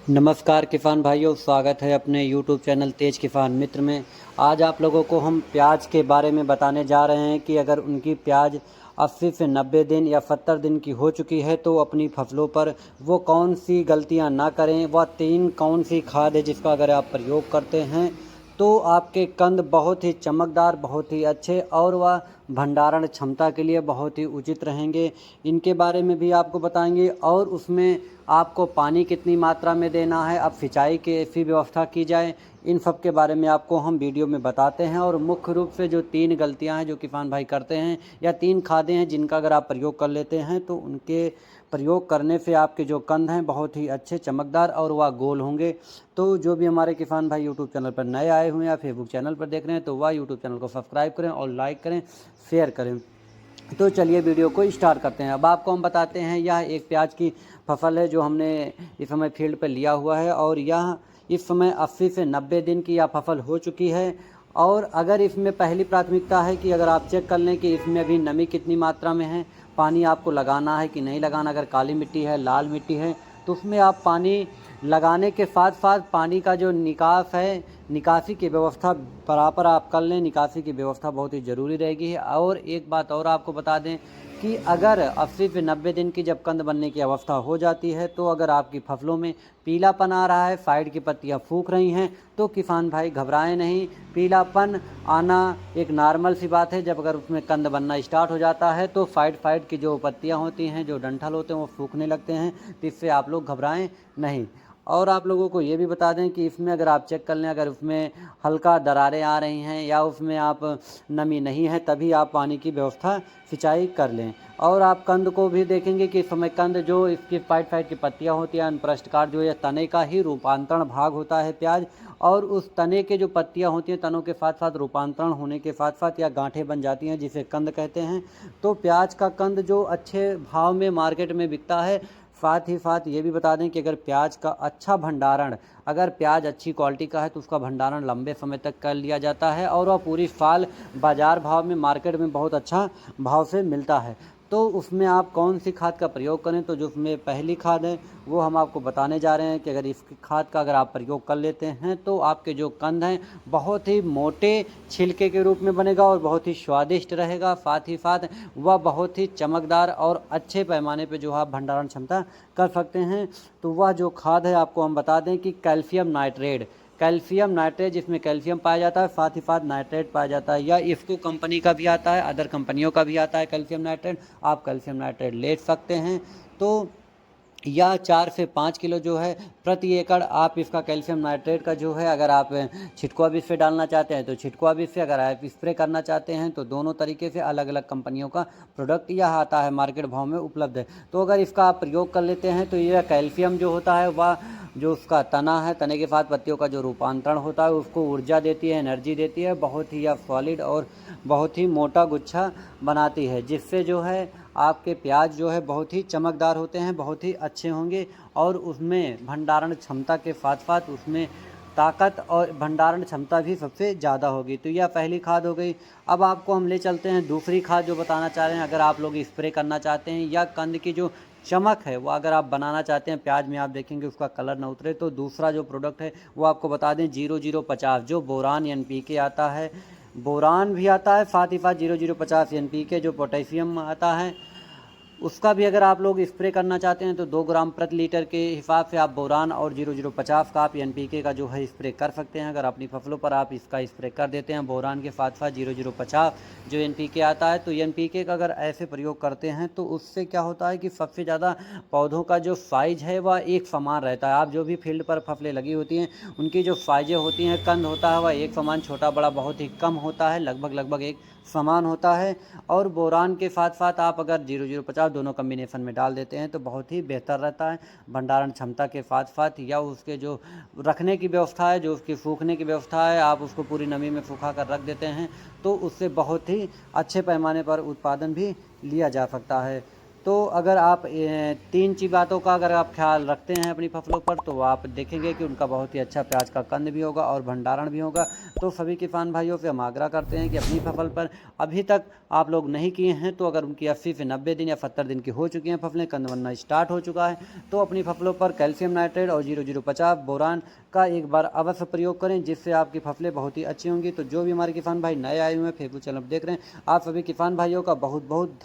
नमस्कार किसान भाइयों, स्वागत है अपने YouTube चैनल तेज किसान मित्र में। आज आप लोगों को हम प्याज के बारे में बताने जा रहे हैं कि अगर उनकी प्याज 80 से 90 दिन या 70 दिन की हो चुकी है तो अपनी फसलों पर वो कौन सी गलतियां ना करें। वह 3 कौन सी खाद है जिसका अगर आप प्रयोग करते हैं तो आपके कंद बहुत ही चमकदार, बहुत ही अच्छे और वह भंडारण क्षमता के लिए बहुत ही उचित रहेंगे। इनके बारे में भी आपको बताएंगे और उसमें आपको पानी कितनी मात्रा में देना है, अब सिंचाई की ऐसी व्यवस्था की जाए, इन सब के बारे में आपको हम वीडियो में बताते हैं। और मुख्य रूप से जो 3 गलतियां हैं जो किसान भाई करते हैं या 3 खादें हैं जिनका अगर आप प्रयोग कर लेते हैं तो उनके प्रयोग करने से आपके जो कंद हैं बहुत ही अच्छे, चमकदार और वह गोल होंगे। तो जो भी हमारे किसान भाई यूट्यूब चैनल पर नए आए हुए हैं या फेसबुक चैनल पर देख रहे हैं तो वह यूट्यूब चैनल को सब्सक्राइब करें और लाइक करें, शेयर करें। तो चलिए वीडियो को स्टार्ट करते हैं। अब आपको हम बताते हैं, यह एक प्याज की फसल है जो हमने इस समय फील्ड पर लिया हुआ है और यह इस समय 80 से 90 दिन की यह फसल हो चुकी है। और अगर इसमें पहली प्राथमिकता है कि अगर आप चेक कर लें कि इसमें अभी नमी कितनी मात्रा में है, पानी आपको लगाना है कि नहीं लगाना। अगर काली मिट्टी है, लाल मिट्टी है तो उसमें आप पानी लगाने के साथ साथ पानी का जो निकास है, निकासी की व्यवस्था बराबर आप कर लें। निकासी की व्यवस्था बहुत ही ज़रूरी रहेगी। और एक बात और आपको बता दें कि अगर 80 से 90 दिन की जब कंद बनने की अवस्था हो जाती है तो अगर आपकी फसलों में पीलापन आ रहा है, साइड की पत्तियां सूख रही हैं, तो किसान भाई घबराएं नहीं। पीलापन आना एक नॉर्मल सी बात है। जब अगर उसमें कंद बनना स्टार्ट हो जाता है तो साइड की जो पत्तियां होती हैं, जो डंठल होते हैं, वो सूखने लगते हैं। तो इससे आप लोग घबराएं नहीं। और आप लोगों को ये भी बता दें कि इसमें अगर आप चेक कर लें, अगर उसमें हल्का दरारें आ रही हैं या उसमें आप नमी नहीं है, तभी आप पानी की व्यवस्था सिंचाई कर लें। और आप कंद को भी देखेंगे कि इस समय कंद जो इसकी साइड की पत्तियां होती हैं, अनपृष्ठकार जो ये तने का ही रूपांतरण भाग होता है प्याज। और उस तने के जो पत्तियां होती हैं, तनों के साथ साथ रूपांतरण होने के साथ साथ या गांठें बन जाती हैं जिसे कंद कहते हैं। तो प्याज का कंद जो अच्छे भाव में मार्केट में बिकता है। साथ ही साथ ये भी बता दें कि अगर प्याज का अच्छा भंडारण, अगर प्याज अच्छी क्वालिटी का है तो उसका भंडारण लंबे समय तक कर लिया जाता है और वह पूरी साल बाज़ार भाव में, मार्केट में बहुत अच्छा भाव से मिलता है। तो उसमें आप कौन सी खाद का प्रयोग करें, तो जो उसमें पहली खाद है वो हम आपको बताने जा रहे हैं कि अगर इस खाद का अगर आप प्रयोग कर लेते हैं तो आपके जो कंद हैं बहुत ही मोटे छिलके के रूप में बनेगा और बहुत ही स्वादिष्ट रहेगा। साथ ही साथ वह बहुत ही चमकदार और अच्छे पैमाने पे जो आप भंडारण क्षमता कर सकते हैं। तो वह जो खाद है आपको हम बता दें कि कैल्शियम नाइट्रेट जिसमें कैल्शियम पाया जाता है, साथ ही साथ नाइट्रेट पाया जाता है। या इसको कंपनी का भी आता है, अदर कंपनियों का भी आता है कैल्शियम नाइट्रेट। आप कैल्शियम नाइट्रेट ले सकते हैं। तो या 4 से 5 किलो जो है प्रति एकड़ आप इसका कैल्शियम नाइट्रेट का जो है, अगर आप छिटकुआ बीज से डालना चाहते हैं तो छिटकुआ बीज से, अगर आप स्प्रे करना चाहते हैं तो दोनों तरीके से अलग अलग कंपनियों का प्रोडक्ट यह आता है, मार्केट भाव में उपलब्ध है। तो अगर इसका आप प्रयोग कर लेते हैं तो यह कैल्शियम जो होता है वह जो उसका तना है, तने के साथ पत्तियों का जो रूपांतरण होता है उसको ऊर्जा देती है, एनर्जी देती है, बहुत ही सॉलिड और बहुत ही मोटा गुच्छा बनाती है, जिससे जो है आपके प्याज जो है बहुत ही चमकदार होते हैं, बहुत ही अच्छे होंगे। और उसमें भंडारण क्षमता के साथ साथ उसमें ताकत और भंडारण क्षमता भी सबसे ज़्यादा होगी। तो यह पहली खाद हो गई। अब आपको हम ले चलते हैं दूसरी खाद जो बताना चाह रहे हैं। अगर आप लोग स्प्रे करना चाहते हैं या कंद की जो चमक है वो अगर आप बनाना चाहते हैं, प्याज में आप देखेंगे उसका कलर ना उतरे, तो दूसरा जो प्रोडक्ट है वो आपको बता दें 0050 जो बोरान NPK आता है। बोरान भी आता है, साथ ही साथ 0050 NPK जो पोटेशियम आता है, उसका भी अगर आप लोग स्प्रे करना चाहते हैं तो 2 ग्राम प्रति लीटर के हिसाब से आप बोरान और 0050 का आप NPK का जो है स्प्रे कर सकते हैं। अगर अपनी फसलों पर आप इसका स्प्रे कर देते हैं बोरान के साथ साथ 0050 जो NPK आता है, तो NPK का अगर ऐसे प्रयोग करते हैं तो उससे क्या होता है कि सबसे ज़्यादा पौधों का जो साइज है वह एक समान रहता है। आप जो भी फील्ड पर फसलें लगी होती हैं उनकी जो साइजें होती हैं, कंद होता है वह एक समान, छोटा बड़ा बहुत ही कम होता है, लगभग एक समान होता है। और बोरान के साथ साथ आप अगर 0050 दोनों कम्बिनेशन में डाल देते हैं तो बहुत ही बेहतर रहता है भंडारण क्षमता के साथ साथ। या उसके जो रखने की व्यवस्था है, जो उसकी सूखने की व्यवस्था है, आप उसको पूरी नमी में सूखा कर रख देते हैं तो उससे बहुत ही अच्छे पैमाने पर उत्पादन भी लिया जा सकता है। तो अगर आप तीन ची बातों का अगर आप ख्याल रखते हैं अपनी फसलों पर, तो आप देखेंगे कि उनका बहुत ही अच्छा प्याज का कंद भी होगा और भंडारण भी होगा। तो सभी किसान भाइयों से हम आग्रह करते हैं कि अपनी फसल पर अभी तक आप लोग नहीं किए हैं, तो अगर उनकी 80 से 90 दिन या 70 दिन की हो चुकी हैं फसलें, कंद बनना स्टार्ट हो चुका है, तो अपनी फसलों पर कैल्शियम नाइट्रेट और 0050 बोरान का एक बार अवश्य प्रयोग करें, जिससे आपकी फसलें बहुत ही अच्छी होंगी। तो जो भी हमारे किसान भाई नए आए हुए हैं, फेसबुक चैनल देख रहे हैं, आप सभी किसान भाइयों का बहुत बहुत